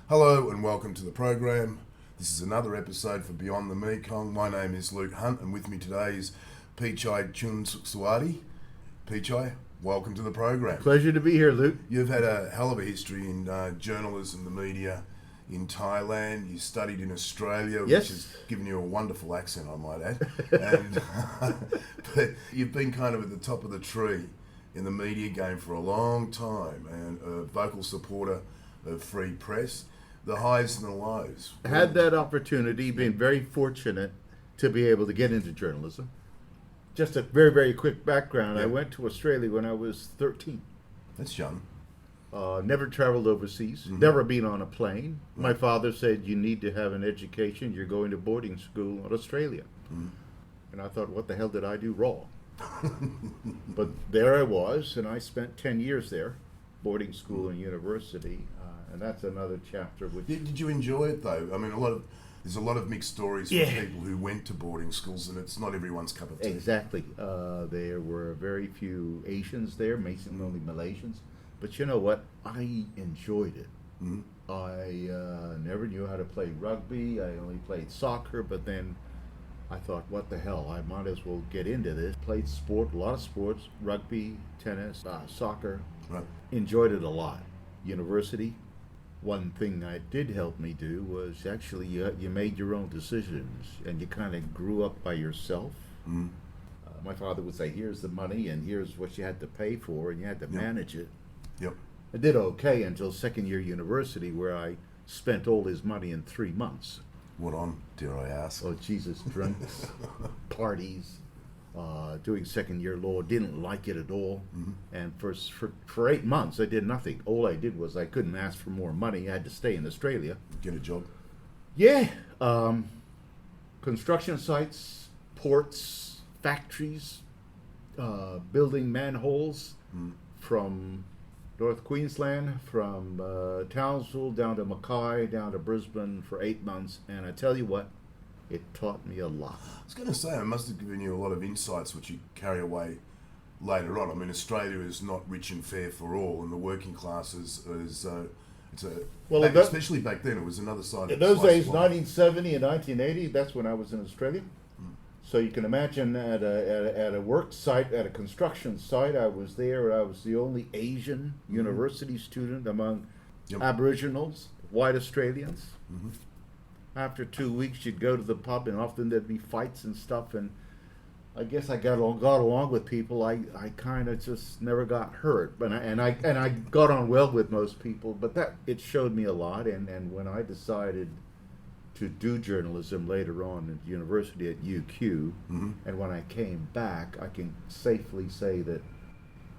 Hello and welcome to the program. This is another episode for Beyond the Mekong. My name is Luke Hunt and with me today is Pichai Chuensuksawadi. Pichai, welcome to the program. Pleasure to be here, Luke. You've had a hell of a history in journalism, the media in Thailand. You studied in Australia, Yes. which has given you a wonderful accent, I might add. And but you've been kind of at the top of the tree in the media game for a long time and a vocal supporter of free press. The highs and the lows. Had that opportunity, been very fortunate to be able to get into journalism. Just a very, very quick background. Yeah. I went to Australia when I was 13. That's young. Never traveled overseas, never been on a plane. My father said, you need to have an education. You're going to boarding school in Australia. And I thought, what the hell did I do wrong? But there I was, and I spent 10 years there, boarding school and university. And that's another chapter. Which Did you enjoy it though? I mean, there's a lot of mixed stories from people who went to boarding schools, and it's not everyone's cup of tea. Exactly. There were very few Asians there, mainly Malaysians. But you know what? I enjoyed it. I never knew how to play rugby. I only played soccer, but then I thought, what the hell? I might as well get into this. Played sport, a lot of sports, rugby, tennis, soccer. Right. Enjoyed it a lot. University. One thing that did help me do was actually you made your own decisions and you kind of grew up by yourself. My father would say, here's the money and here's what you had to pay for, and you had to manage it. Yep. I did okay until second year university, where I spent all his money in 3 months. What on, dare I ask? Oh, Jesus, drinks, parties, doing second year law, didn't like it at all. And for 8 months, I did nothing. All I did was I couldn't ask for more money. I had to stay in Australia. Get a job. Yeah. Construction sites, ports, factories, building manholes from North Queensland, from Townsville down to Mackay, down to Brisbane for 8 months. And I tell you what, it taught me a lot. I was going to say, it must have given you a lot of insights which you carry away later on. I mean, Australia is not rich and fair for all, and the working class especially back then, it was another side. In those days, 1970 and 1980, that's when I was in Australia. So you can imagine at a work site, at a construction site, I was there. I was the only Asian university student among Aboriginals, white Australians. After 2 weeks, you'd go to the pub, and often there'd be fights and stuff. And I guess I got along with people. I kind of just never got hurt, but I got on well with most people. But it showed me a lot. And when I decided to do journalism later on at university at UQ, and when I came back, I can safely say that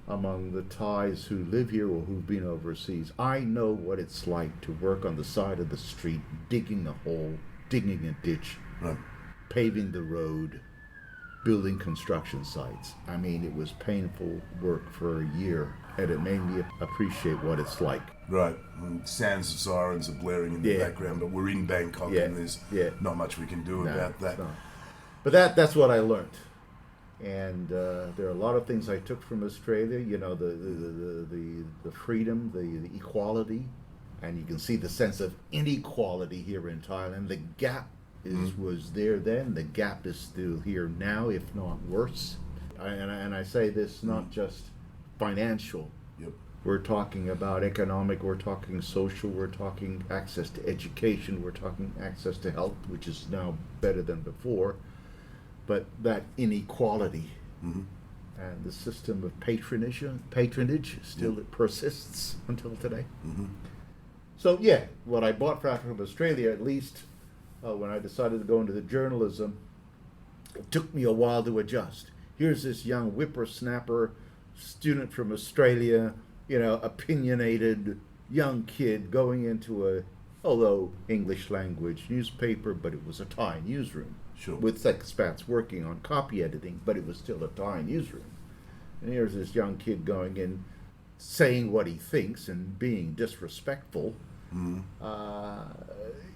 among the Thais who live here or who've been overseas, I know what it's like to work on the side of the street, digging a hole, digging a ditch, paving the road, building construction sites. I mean, it was painful work for a year, and it made me appreciate what it's like. Right. Sounds of sirens are blaring in the background, but we're in Bangkok and there's not much we can do about that. But that's what I learned. And there are a lot of things I took from Australia. You know, the freedom, the equality, and you can see the sense of inequality here in Thailand. The gap was there then. The gap is still here now, if not worse. And I say this not just financial. Yep. We're talking about economic. We're talking social. We're talking access to education. We're talking access to health, which is now better than before. But that inequality and the system of patronage still persists until today. So what I bought from Australia, at least when I decided to go into the journalism, it took me a while to adjust. Here's this young whippersnapper student from Australia, opinionated young kid going into although English language newspaper, but it was a Thai newsroom. Sure. With expats working on copy editing, but it was still a Thai newsroom. And here's this young kid going in, saying what he thinks and being disrespectful.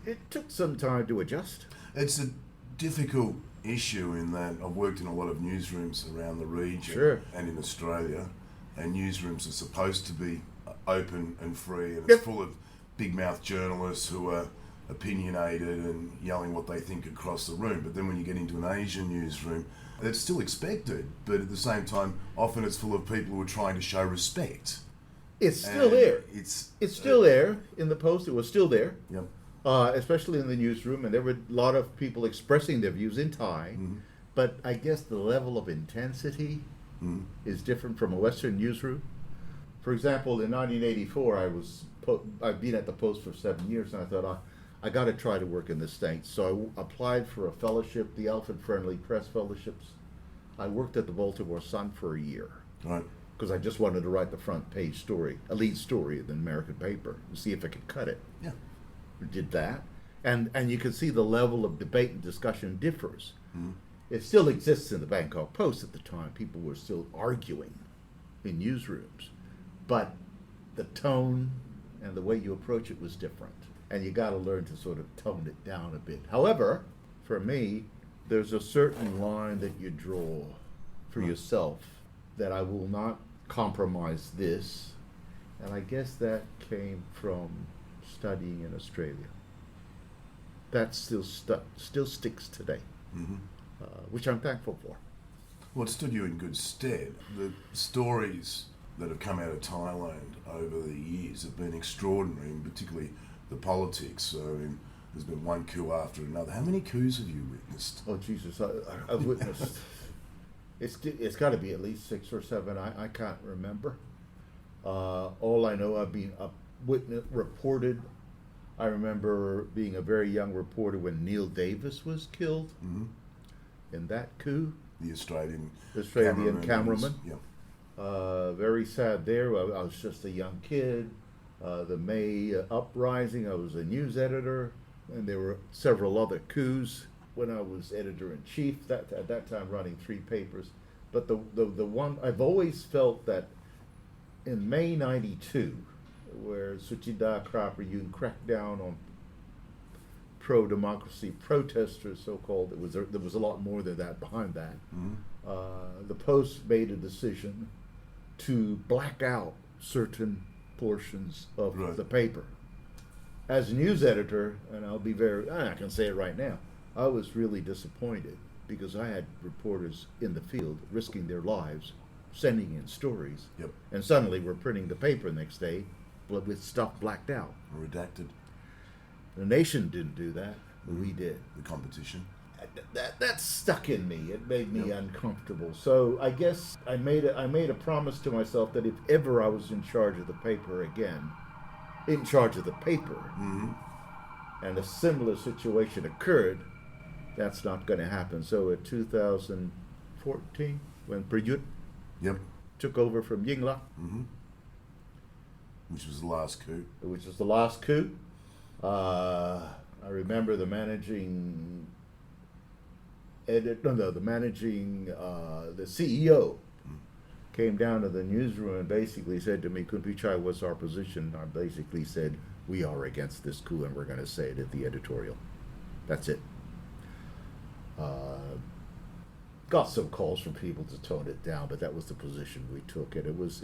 It took some time to adjust. It's a difficult issue in that I've worked in a lot of newsrooms around the region and in Australia, and newsrooms are supposed to be open and free, and it's full of big mouth journalists who are opinionated and yelling what they think across the room. But then when you get into an Asian newsroom, it's still expected, but at the same time, often it's full of people who are trying to show respect. It's still there. It's still there in the Post. It was still there, Yep. Especially in the newsroom, and there were a lot of people expressing their views in Thai. Mm-hmm. But I guess the level of intensity is different from a Western newsroom. For example, in 1984, I've been at the Post for 7 years, and I thought, I got to try to work in the States. So I applied for a fellowship, the Alfred Friendly Press Fellowships. I worked at the Baltimore Sun for a year. Right. Because I just wanted to write the front page story, a lead story in the American paper, and see if I could cut it. Yeah. We did that. And you can see the level of debate and discussion differs. Mm-hmm. It still exists in the Bangkok Post at the time. People were still arguing in newsrooms. But the tone and the way you approach it was different. And you got to learn to sort of tone it down a bit. However, for me, there's a certain line that you draw for yourself that I will not compromise this. And I guess that came from studying in Australia. That still sticks today, Mm-hmm. which I'm thankful for. Well, it stood you in good stead. The stories that have come out of Thailand over the years have been extraordinary, and particularly the politics. There's been one coup after another. How many coups have you witnessed? Oh, Jesus, I've witnessed... It's got to be at least 6 or 7. I can't remember. All I know, I've been reported. I remember being a very young reporter when Neil Davis was killed in that coup. The Australian cameraman. Yeah. Very sad there. I was just a young kid. The May uprising, I was a news editor, and there were several other coups when I was editor-in-chief, at that time running 3 papers. But the one, I've always felt that in May 92, where Suchida Kraparayun cracked down on pro-democracy protesters, so-called, there was a lot more than that behind that. Mm-hmm. The Post made a decision to black out certain portions of the paper. As a news editor, and I can say it right now, I was really disappointed because I had reporters in the field risking their lives, sending in stories, and suddenly we're printing the paper the next day with stuff blacked out. Redacted. The Nation didn't do that, but we did. The competition. That stuck in me. It made me uncomfortable. So I guess I made a promise to myself that if ever I was in charge of the paper again, and a similar situation occurred, that's not going to happen. So in 2014, when Prayut took over from Yingluck, which was the last coup. I remember the CEO came down to the newsroom and basically said to me, Pichai, what's our position? I basically said, we are against this coup and we're going to say it at the editorial. That's it. Got some calls from people to tone it down, but that was the position we took, and it was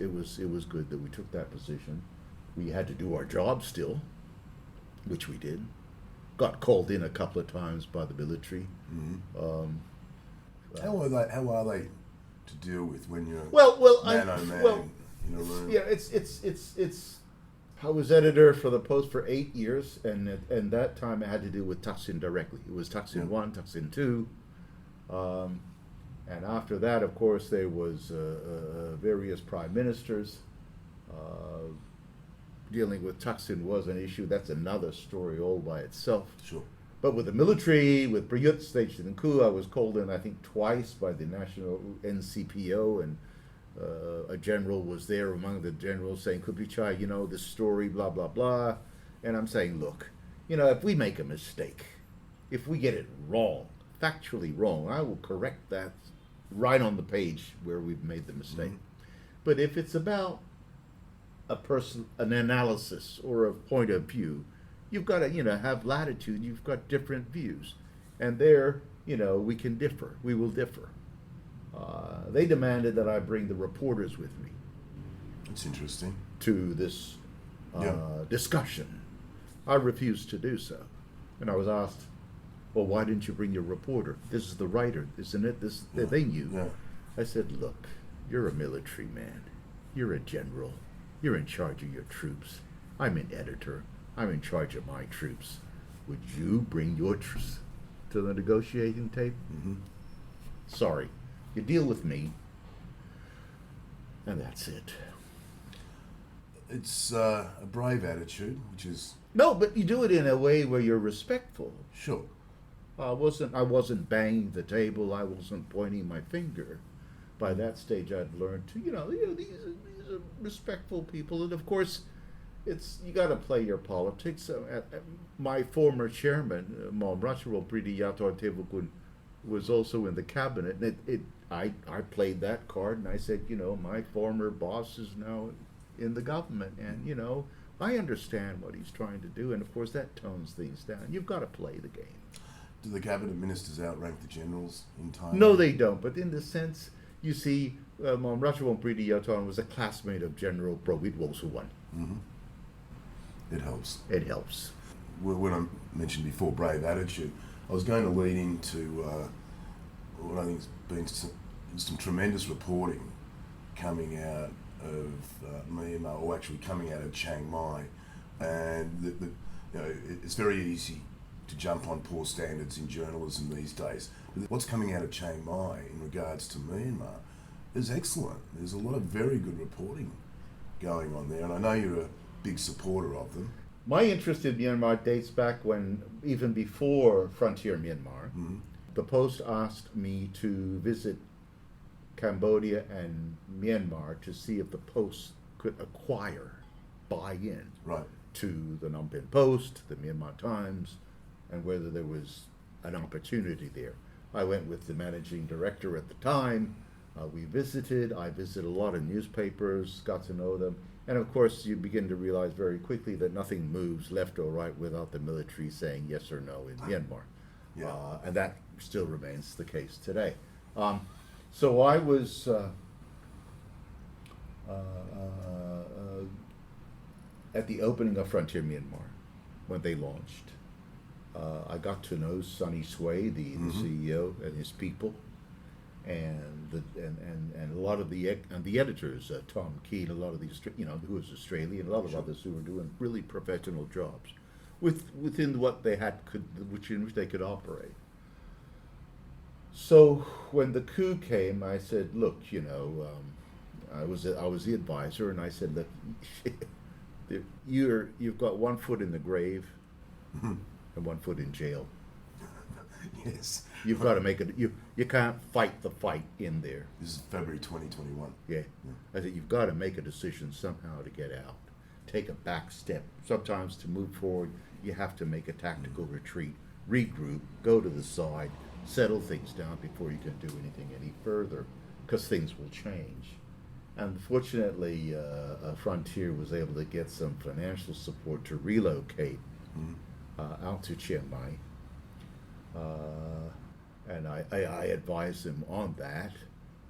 good that we took that position. We had to do our job still, which we did. Got called in a couple of times by the military. How are they to deal with when you're man in a room? Yeah, it's. I was editor for the Post for 8 years, and that time I had to deal with Thaksin directly. It was Thaksin 1, Thaksin 2. And after that, of course, there was various prime ministers. Dealing with Thaksin was an issue. That's another story all by itself. Sure. But with the military, with Prayut staged in the coup, I was called in, I think, twice by the national NCPO, and a general was there among the generals saying, Pichai, this story, blah, blah, blah. And I'm saying, look, if we make a mistake, if we get it wrong, factually wrong, I will correct that right on the page where we've made the mistake. But if it's about an analysis or a point of view, you've got to, have latitude. You've got different views. And there, we can differ. We will differ. They demanded that I bring the reporters with me. That's interesting. To this discussion. I refused to do so. And I was asked, well, why didn't you bring your reporter? This is the writer, isn't it? They knew. Yeah. I said, look, you're a military man. You're a general. You're in charge of your troops. I'm an editor. I'm in charge of my troops. Would you bring your troops to the negotiating table? Mm-hmm. Sorry. You deal with me. And that's it. It's a brave attitude, which is No, but you do it in a way where you're respectful. sure. I wasn't banging the table. I wasn't pointing my finger. By that stage, I'd learned to, these are respectful people, and of course, you got to play your politics. My former chairman, Myanmar Priti Yator Tevukun, was also in the cabinet, and I played that card, and I said, my former boss is now in the government, and I understand what he's trying to do, and of course that tones things down. You've got to play the game. Do the cabinet ministers outrank the generals in Thailand? No, they don't. But in the sense, you see, Priti Yator was a classmate of General Prawit Wongsuwan. Mm-hmm. It helps. It helps. When I mentioned before brave attitude, I was going to lead into what I think has been some tremendous reporting coming out of Myanmar, or actually coming out of Chiang Mai, and it's very easy to jump on poor standards in journalism these days. But what's coming out of Chiang Mai in regards to Myanmar is excellent. There's a lot of very good reporting going on there, and I know you're a big supporter of them. My interest in Myanmar dates back when, even before Frontier Myanmar, Mm-hmm. the Post asked me to visit Cambodia and Myanmar to see if the Post could buy in Right. to the Phnom Penh Post, the Myanmar Times, and whether there was an opportunity there. I went with the managing director at the time. We visited. I visited a lot of newspapers, got to know them. And of course, you begin to realize very quickly that nothing moves left or right without the military saying yes or no in Myanmar. Yeah. And that still remains the case today. So I was at the opening of Frontier Myanmar when they launched. I got to know Sonny Sway, the CEO, and his people, and a lot of the editors, Tom Keane, a lot of these, who was Australian, a lot of others who were doing really professional jobs, within what they had in which they could operate. So when the coup came, I said, look, I was the advisor, and I said, look, you've got one foot in the grave and one foot in jail. Yes. You've got to make it. You can't fight the fight in there. This is February 2021. Yeah. I said you've got to make a decision somehow to get out. Take a back step. Sometimes to move forward, you have to make a tactical retreat, regroup, go to the side, settle things down before you can do anything any further, because things will change. And fortunately, Frontier was able to get some financial support to relocate out to Chiang Mai. And I advise them on that.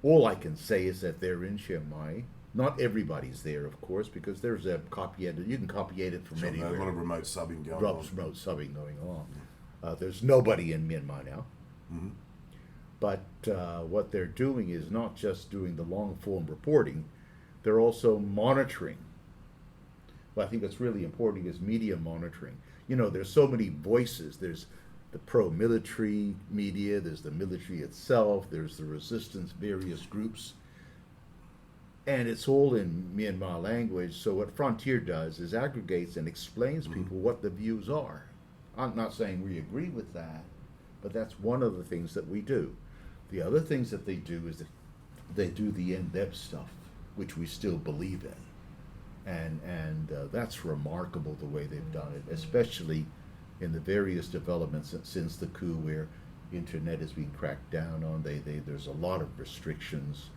All I can say is that they're in Chiang Mai. Not everybody's there, of course, because there's a copy edit. You can copy edit from anywhere. A lot of remote subbing going on. Remote subbing going on. There's nobody in Myanmar now. Mm-hmm. But what they're doing is not just doing the long-form reporting, they're also monitoring. What I think that's really important is media monitoring. There's so many voices. There's the pro-military media, there's the military itself, there's the resistance, various groups. And it's all in Myanmar language. So what Frontier does is aggregates and explains people what the views are. I'm not saying we agree with that, but that's one of the things that we do. The other things that they do is that they do the in-depth stuff, which we still believe in. And that's remarkable the way they've done it, especially in the various developments since the coup, where internet is being cracked down on. There's a lot of restrictions.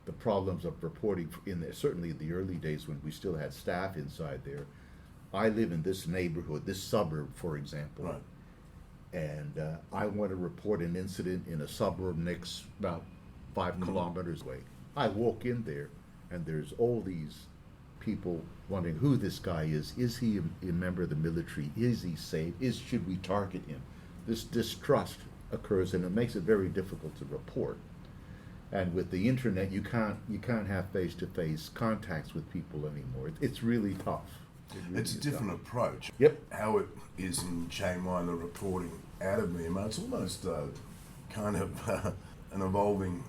The problems of reporting certainly in the early days when we still had staff inside there. I live in this neighborhood, this suburb, for example, Right. and I want to report an incident in a suburb next about 5 kilometers away. I walk in there, and there's all these people wondering who this guy is. Is he a member of the military? Is he safe? Should we target him? This distrust occurs, and it makes it very difficult to report. And with the internet, you can't have face-to-face contacts with people anymore. It's really tough. It's a different approach. Yep. How it is in Chiang Mai and the reporting out of Myanmar, it's almost kind of an evolving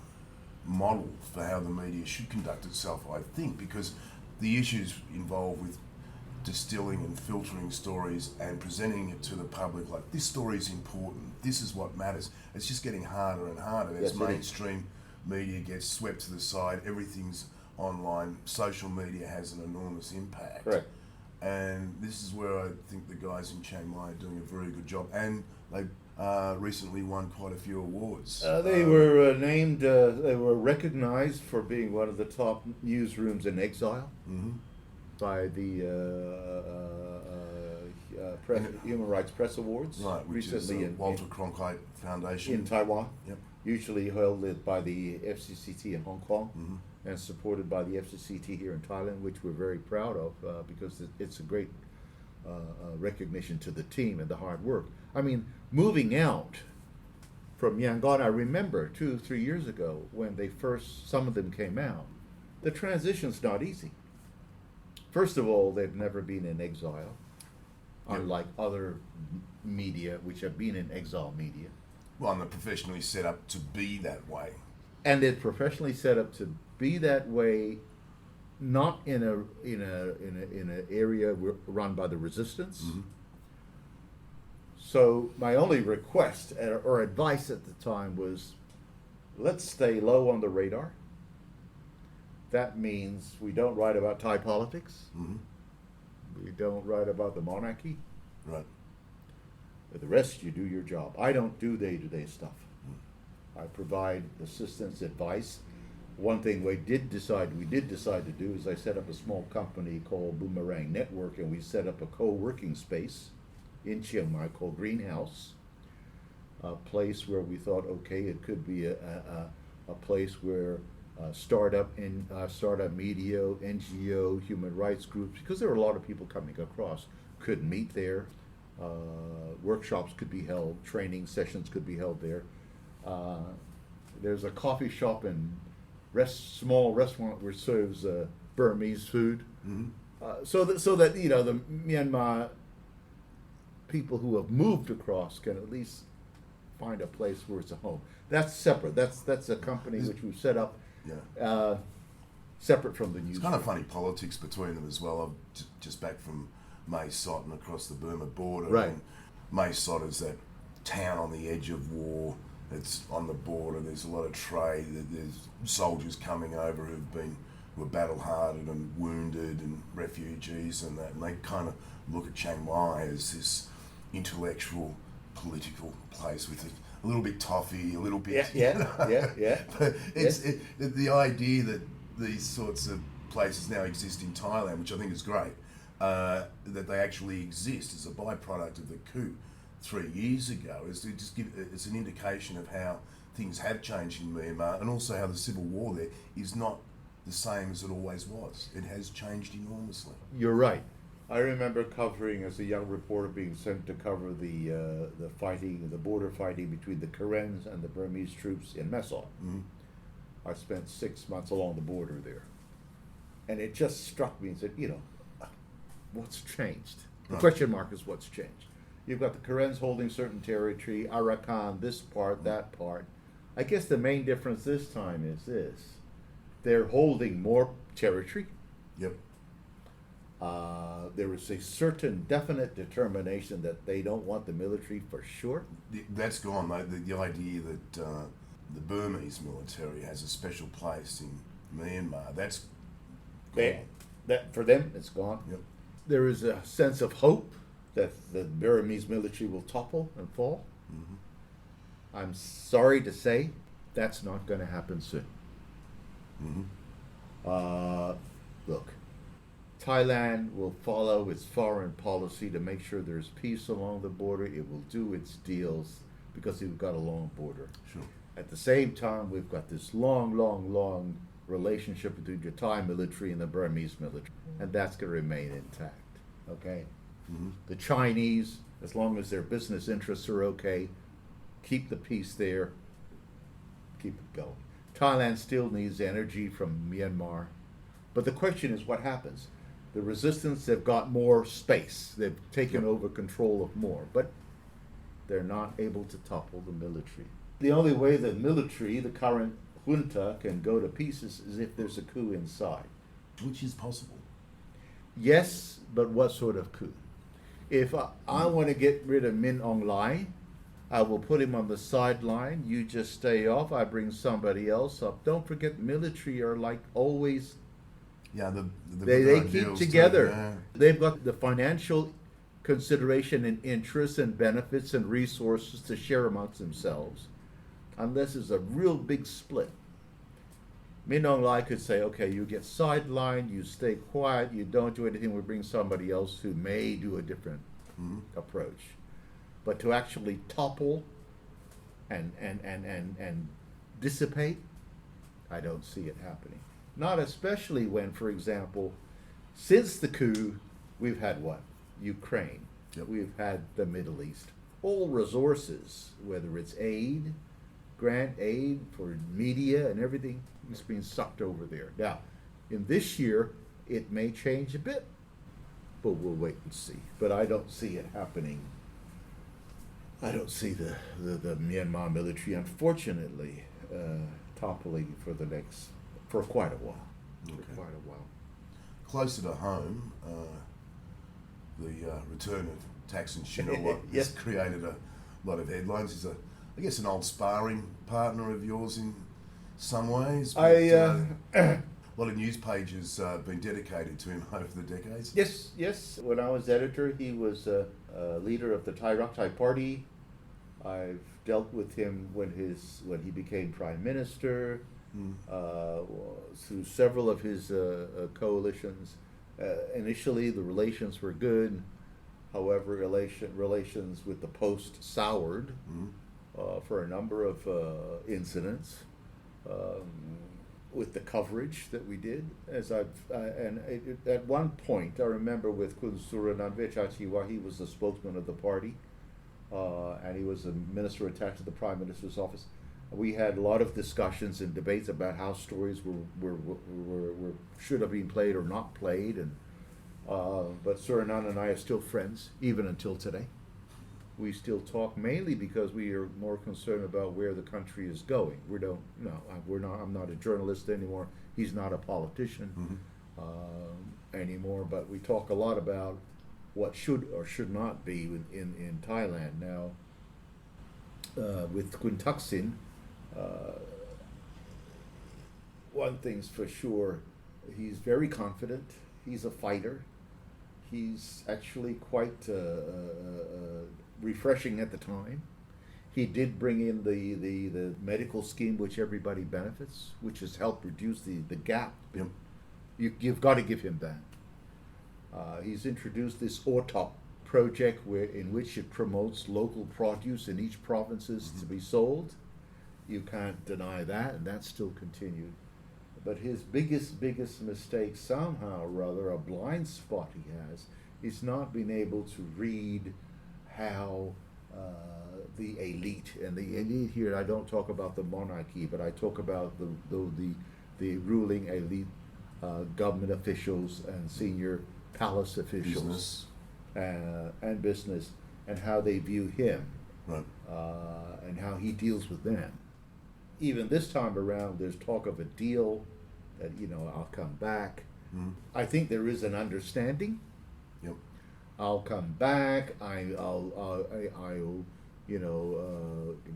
model for how the media should conduct itself, I think, because the issues involved with distilling and filtering stories and presenting it to the public like this story is important, this is what matters. It's just getting harder and harder as mainstream media gets swept to the side. Everything's online. Social media has an enormous impact. Right. And this is where I think the guys in Chiang Mai are doing a very good job. And they recently won quite a few awards. They were named, they were recognized for being one of the top newsrooms in exile by the Human Rights Press Awards. Right, which recently is Walter Cronkite Foundation. In Taiwan. Yep. Usually held by the FCCT in Hong Kong and supported by the FCCT here in Thailand, which we're very proud of because it's a great recognition to the team and the hard work. I mean, moving out from Yangon, I remember 2 or 3 years ago when some of them came out, the transition's not easy. First of all, they've never been in exile, unlike other media which have been in exile media. Well, and they're professionally set up to be that way. And they're professionally set up to be that way, not in an area run by the resistance. So my only request or advice at the time was, let's stay low on the radar. That means we don't write about Thai politics. We don't write about the monarchy. Right. But the rest, you do your job. I don't do day-to-day stuff. I provide assistance, advice. One thing we did decide to do is I set up a small company called Boomerang Network, and we set up a co-working space in Chiang Mai called Greenhouse, a place where we thought, okay, it could be a place where startup media, NGO, human rights groups, because there were a lot of people coming across, could meet there. Workshops could be held, training sessions could be held there. There's a coffee shop and small restaurant which serves Burmese food, so that you know the Myanmar people who have moved across can at least find a place where it's a home. That's separate. That's a company which we've set up. Separate from the news. It's kind of funny politics between them as well. I'm just back from Mae Sot and across the Burma border. Right. And Mae Sot is that town on the edge of war. It's on the border. There's a lot of trade. There's soldiers coming over who are battle-hardened and wounded and refugees and that. And they kind of look at Chiang Mai as this intellectual, political place with a little bit toffee, a little bit. Yeah. But the idea that these sorts of places now exist in Thailand, which I think is great, that they actually exist as a byproduct of the coup 3 years ago, is to just it's an indication of how things have changed in Myanmar, and also how the civil war there is not the same as it always was. It has changed enormously. You're right. I remember covering, as a young reporter, being sent to cover the border fighting between the Karens and the Burmese troops in Mae Sot. I spent 6 months along the border there, and it just struck me and said, what's changed? The question mark is what's changed. You've got the Karens holding certain territory, Arakan, this part, that part. I guess the main difference this time is this: they're holding more territory. Yep. There is a certain definite determination that they don't want the military for sure. That's gone, mate. The idea that the Burmese military has a special place in Myanmar, that's gone. That for them, it's gone. Yep. There is a sense of hope that the Burmese military will topple and fall. I'm sorry to say that's not going to happen soon. Look, Thailand will follow its foreign policy to make sure there's peace along the border. It will do its deals because we've got a long border. Sure. At the same time, we've got this long relationship between the Thai military and the Burmese military, and that's going to remain intact. Okay, the Chinese, as long as their business interests are okay, keep the peace there, keep it going. Thailand still needs energy from Myanmar, but the question is what happens. The resistance, they've got more space, they've taken over control of more, but they're not able to topple the military. The only way the military, the current junta, can go to pieces is if there's a coup inside. Which is possible. Yes, but what sort of coup? If I want to get rid of Min Aung Hlaing, I will put him on the sideline. You just stay off. I bring somebody else up. Don't forget, military are like always. Yeah, They keep together. Yeah. They've got the financial consideration and interests and benefits and resources to share amongst themselves, unless there's a real big split. Min Aung Hlaing could say, okay, you get sidelined, you stay quiet, you don't do anything, we bring somebody else who may do a different approach. But to actually topple and dissipate, I don't see it happening. Not especially when, for example, since the coup, we've had what? Ukraine. Yep. We've had the Middle East. All resources, whether it's aid, grant aid for media and everything, is being sucked over there. Now, in this year, it may change a bit, but we'll wait and see. But I don't see it happening. I don't see the Myanmar military, unfortunately, toppling for quite a while. Okay. For quite a while. Closer to home, the return of Thaksin Shinawatra Yes. has created a lot of headlines. He's I guess, an old sparring partner of yours in some ways. But, a lot of news pages been dedicated to him over the decades. Yes. When I was editor, he was a leader of the Thai Party. I've dealt with him when he became prime minister, through several of his coalitions. Initially, the relations were good. However, relations with the post soured for a number of incidents. With the coverage that we did, at one point I remember with Kun Suranandvechachiwa, he was the spokesman of the party, and he was a minister attached to the Prime Minister's office. We had a lot of discussions and debates about how stories were should have been played or not played, and but Suranand and I are still friends even until today. We still talk mainly because we are more concerned about where the country is going. I'm not a journalist anymore. He's not a politician anymore. But we talk a lot about what should or should not be in Thailand now. With Kun Thaksin, one thing's for sure: he's very confident. He's a fighter. He's actually quite refreshing at the time. He did bring in the medical scheme which everybody benefits, which has helped reduce the gap. Yep. You've got to give him that. He's introduced this OTOP project in which it promotes local produce in each provinces to be sold. You can't deny that, and that's still continued. But his biggest mistake, somehow or other, a blind spot he has, is not being able to read how the elite, and the elite here, I don't talk about the monarchy, but I talk about the ruling elite, government officials and senior palace officials, and business, and how they view him, right. And how he deals with them. Even this time around, there's talk of a deal that, I'll come back. I think there is an understanding. Yep. I'll come back. I'll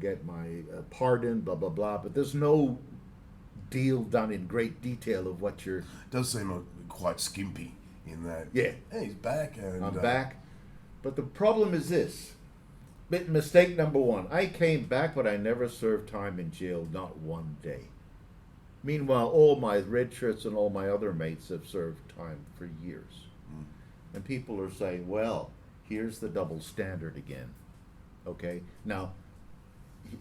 get my pardon. Blah blah blah. But there's no deal done in great detail of what you're. Does seem quite skimpy in that. Yeah. Hey, he's back. And, I'm back. But the problem is this. Mistake number one. I came back, but I never served time in jail. Not one day. Meanwhile, all my red shirts and all my other mates have served time for years. And people are saying, well, here's the double standard again. Okay? Now,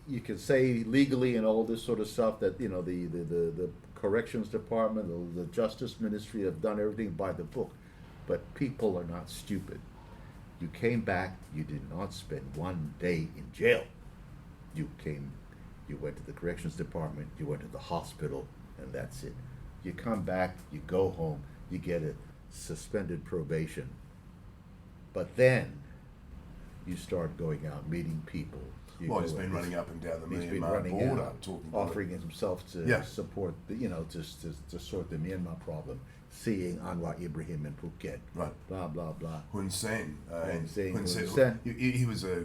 you can say legally and all this sort of stuff that the corrections department, the justice ministry have done everything by the book, but people are not stupid. You came back, you did not spend one day in jail. You went to the corrections department, you went to the hospital, and that's it. You come back, you go home, you get a suspended probation. But then you start going out, meeting people. He's been running up and down the Myanmar border, offering himself to support, to sort the Myanmar problem, seeing Anwar Ibrahim in Phuket, right? Blah blah blah. Hun Sen, Hun Sen. He was a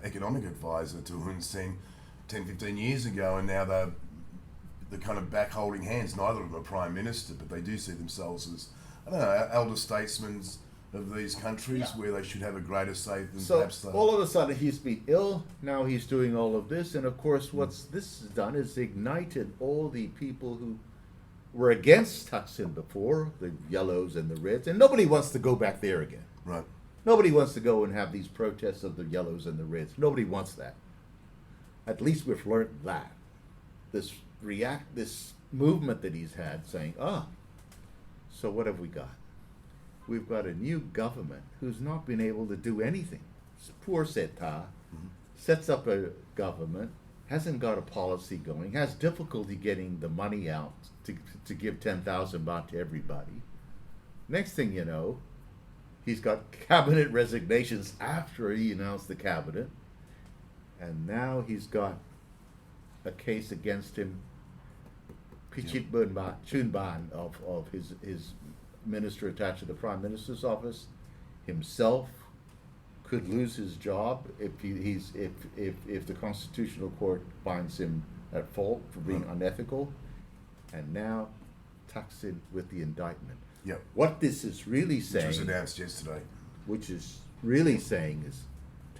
economic advisor to Hun Sen 10, 15 years ago, and now they're kind of back holding hands. Neither of them are prime minister, but they do see themselves as, I don't know, elder statesmen of these countries where they should have a greater say than perhaps they. All of a sudden he's been ill, now he's doing all of this, and of course this has done is ignited all the people who were against Thaksin before, the yellows and the reds, and nobody wants to go back there again. Right. Nobody wants to go and have these protests of the yellows and the reds. Nobody wants that. At least we've learned that. This movement that he's had saying, so what have we got? We've got a new government who's not been able to do anything. Poor Seta sets up a government, hasn't got a policy going, has difficulty getting the money out to give 10,000 baht to everybody. Next thing you know, he's got cabinet resignations after he announced the cabinet, and now he's got a case against him, Pichit Chunban of his minister attached to the Prime Minister's office, himself could lose his job if the Constitutional Court finds him at fault for being unethical, and now Thaksin with the indictment. Yep. What this is really saying, which was announced yesterday, is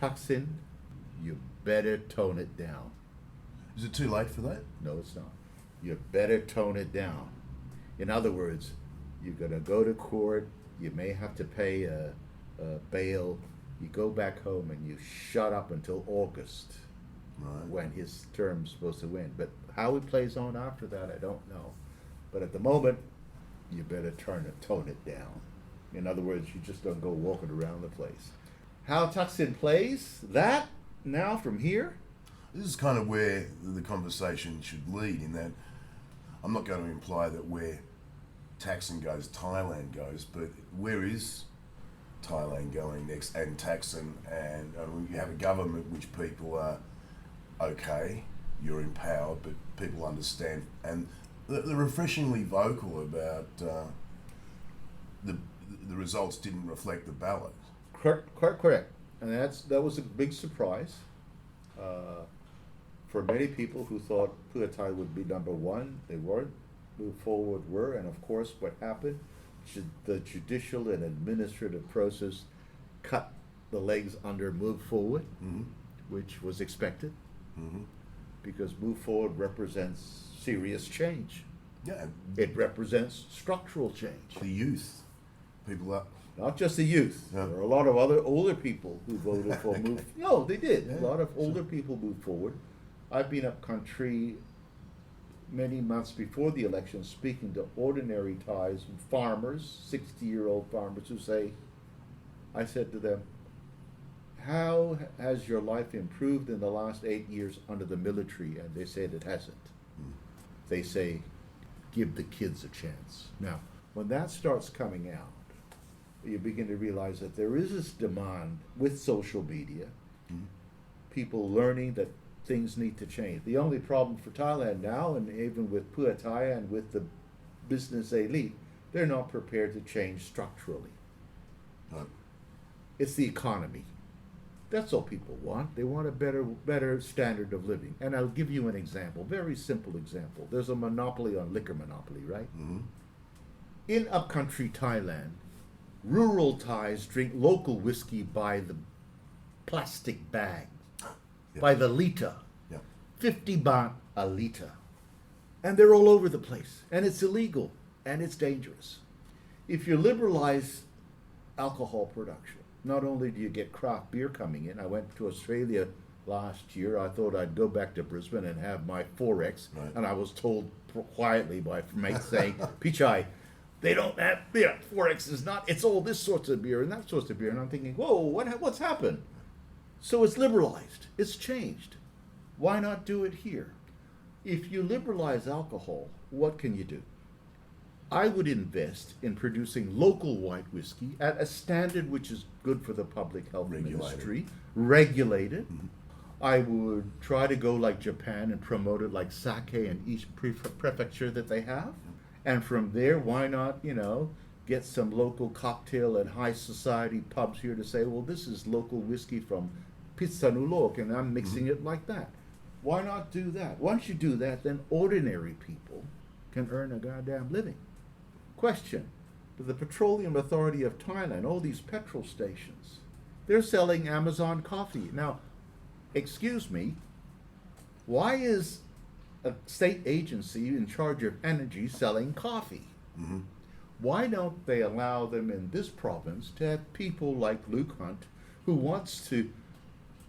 Thaksin, you better tone it down. Is it too late for that? No, it's not. You better tone it down. In other words, you're going to go to court, you may have to pay a bail, you go back home and you shut up until August, when his term's supposed to end. But how it plays on after that, I don't know. But at the moment, you better tone it down. In other words, you just don't go walking around the place. How Thaksin plays that now from here? This is kind of where the conversation should lead, in that I'm not going to imply that where Thaksin goes, Thailand goes, but where is Thailand going next, and Thaksin, and you have a government which people are okay, you're in power, but people understand, and they're refreshingly vocal about the results didn't reflect the ballot. Correct. And that was a big surprise for many people who thought Pichai would be number one. They weren't. Move Forward were, and of course what happened, the judicial and administrative process cut the legs under Move Forward, which was expected, because Move Forward represents serious change. Yeah. It represents structural change. The youth, people are... Not just the youth. Yeah. There are a lot of other older people who voted for Move. No, they did. Yeah. A lot of older people moved forward. I've been up country many months before the election speaking to ordinary Thais, farmers, 60-year-old farmers who say, I said to them, how has your life improved in the last 8 years under the military? And they said it hasn't. They say, give the kids a chance. Now, when that starts coming out, you begin to realize that there is this demand with social media, people learning that things need to change. The only problem for Thailand now, and even with Pichai and with the business elite, they're not prepared to change structurally. It's the economy. That's all people want. They want a better standard of living. And I'll give you an example, very simple example. There's a monopoly on liquor monopoly, right? In upcountry Thailand, rural Thais drink local whiskey by the plastic bag, by the liter, 50 baht a liter. And they're all over the place. And it's illegal, and it's dangerous. If you liberalize alcohol production, not only do you get craft beer coming in, I went to Australia last year. I thought I'd go back to Brisbane and have my Forex, Right. and I was told quietly by mates saying, Pichai, they don't have, Forex is not, it's all this sorts of beer and that sorts of beer. And I'm thinking, whoa, what's happened? So it's liberalized, it's changed. Why not do it here? If you liberalize alcohol, what can you do? I would invest in producing local white whiskey at a standard which is good for the public health ministry, regulated. I would try to go like Japan and promote it like sake in each prefecture that they have. And from there, why not, get some local cocktail and high society pubs here to say, well, this is local whiskey from Pitsanulok, and I'm mixing it like that. Why not do that? Once you do that, then ordinary people can earn a goddamn living. Question, the Petroleum Authority of Thailand, all these petrol stations, they're selling Amazon coffee. Now, excuse me, why is a state agency in charge of energy selling coffee? Why don't they allow them in this province to have people like Luke Hunt, who wants to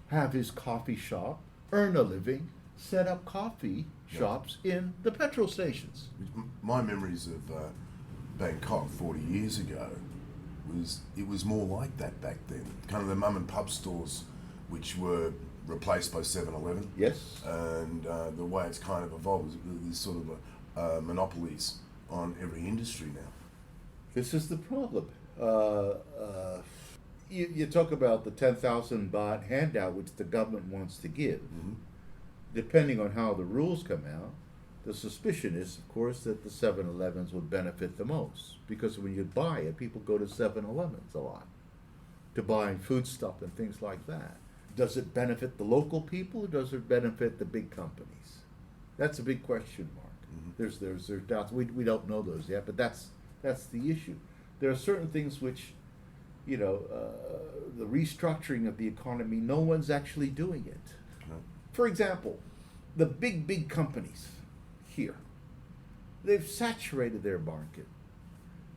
have his coffee shop, earn a living, set up coffee shops in the petrol stations? My memories of Bangkok 40 years ago was more like that back then. Kind of the mum and pub stores, which were replaced by 7-Eleven. Yes. And the way it's kind of evolved is sort of monopolies on every industry now. This is the problem. You talk about the 10,000 baht handout which the government wants to give. Depending on how the rules come out, the suspicion is, of course, that the 7-Elevens would benefit the most. Because when you buy it, people go to 7-Elevens a lot to buy foodstuff and things like that. Does it benefit the local people or does it benefit the big companies? That's a big question mark. There's doubts. We don't know those yet, but that's the issue. There are certain things which, the restructuring of the economy, no one's actually doing it. For example, the big companies here, they've saturated their market.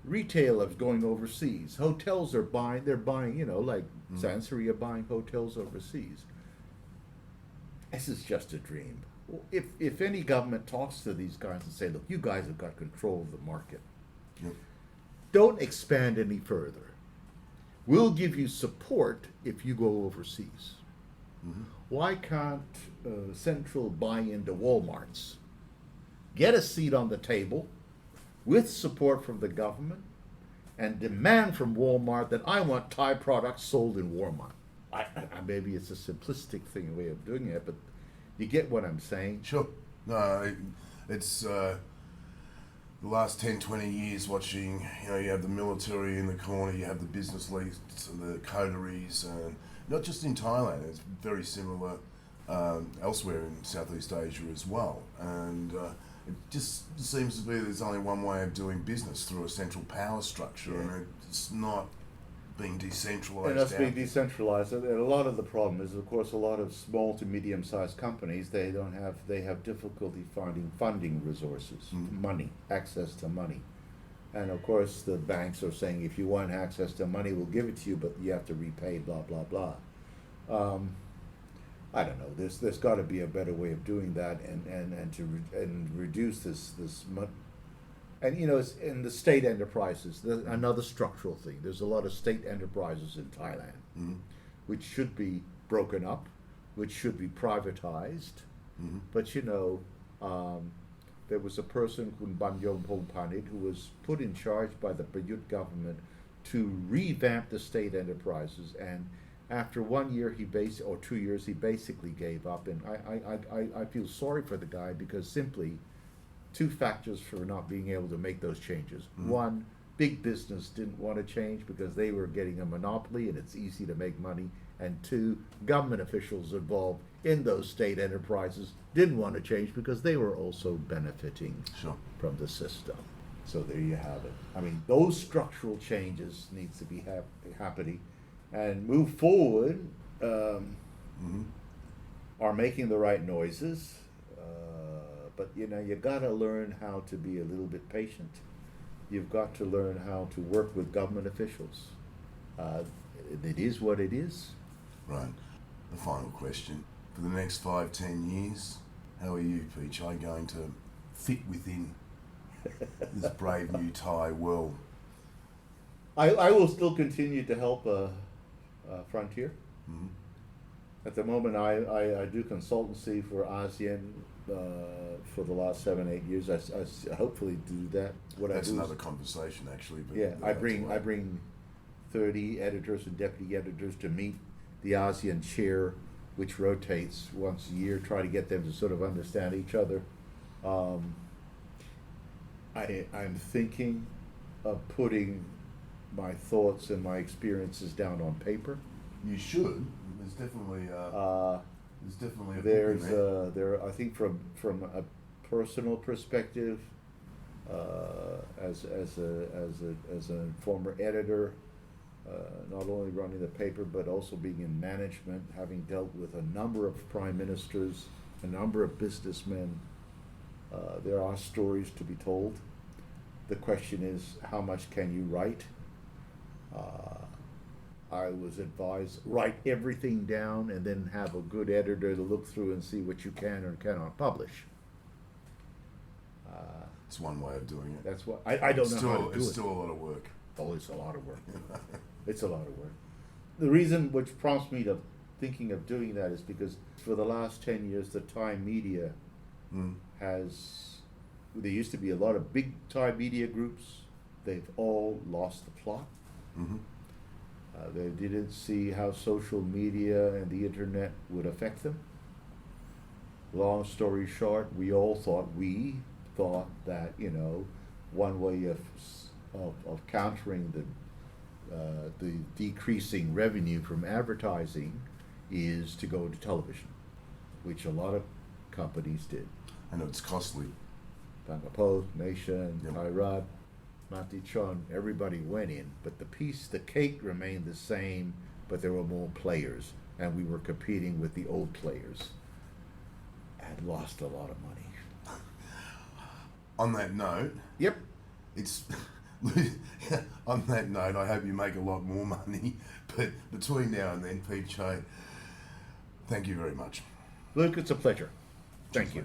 Retail is going overseas. Hotels are buying, like Sansari are buying hotels overseas. This is just a dream. If any government talks to these guys and say, look, you guys have got control of the market. Don't expand any further. We'll give you support if you go overseas. Why can't Central buy into Walmarts? Get a seat on the table with support from the government and demand from Walmart that I want Thai products sold in Walmart. Maybe it's a simplistic way of doing it, but you get what I'm saying? Sure. No, it's the last 10, 20 years watching, you have the military in the corner, you have the business elites and the coteries, and not just in Thailand, it's very similar elsewhere in Southeast Asia as well. And it just seems to be there's only one way of doing business, through a central power structure, and it's not being decentralized. And that's being decentralized. And a lot of the problem is, of course, a lot of small to medium-sized companies, they have difficulty finding funding resources, money, access to money. And of course, the banks are saying, if you want access to money, we'll give it to you, but you have to repay, blah, blah, blah. I don't know. There's got to be a better way of doing that, and reduce this and it's in the state enterprises. Another structural thing. There's a lot of state enterprises in Thailand, which should be broken up, which should be privatized. But there was a person, Kun Banyom Pongpanit, who was put in charge by the Prayut government to revamp the state enterprises, and after 1 year, or 2 years, he basically gave up. And I feel sorry for the guy, because simply two factors for not being able to make those changes. One, big business didn't want to change because they were getting a monopoly and it's easy to make money. And two, government officials involved in those state enterprises didn't want to change because they were also benefiting from the system. So there you have it. I mean, those structural changes needs to be happening, and move forward are making the right noises. But you got to learn how to be a little bit patient. You've got to learn how to work with government officials. It is what it is. Right. The final question. for the next 5-10 years. How are you, Pichai, going to fit within this brave new Thai world? I will still continue to help Frontier. Mm-hmm. At the moment, I do consultancy for ASEAN for the last 7-8 years. I hopefully do that. That's another conversation, actually. But yeah, I bring 30 editors and deputy editors to meet the ASEAN chair, which rotates once a year. Try to get them to sort of understand each other. I'm thinking of putting my thoughts and my experiences down on paper. You should. There's definitely a There's book in there. I think from a personal perspective, as a former editor, not only running the paper but also being in management, having dealt with a number of prime ministers, a number of businessmen, there are stories to be told. The question is, how much can you write? I was advised, write everything down and then have a good editor to look through and see what you can or cannot publish. It's one way of doing it. That's what I don't know how to do It's it. still a lot of work. Oh, it's a lot of work. It's a lot of work. The reason which prompts me to thinking of doing that is because for the last 10 years, the Thai media there used to be a lot of big Thai media groups. They've all lost the plot. Mm-hmm. They didn't see how social media and the internet would affect them. Long story short, we thought that, one way of countering the decreasing revenue from advertising is to go to television, which a lot of companies did. I know it's costly. Bangkok Post, Nation, Yep. Thairat, Mati Chon, everybody went in, but the cake remained the same, but there were more players, and we were competing with the old players, and lost a lot of money. On that note, Yep. it's on that note, I hope you make a lot more money. But between now and then, Pichai, thank you very much. Luke, it's a pleasure. Thank you.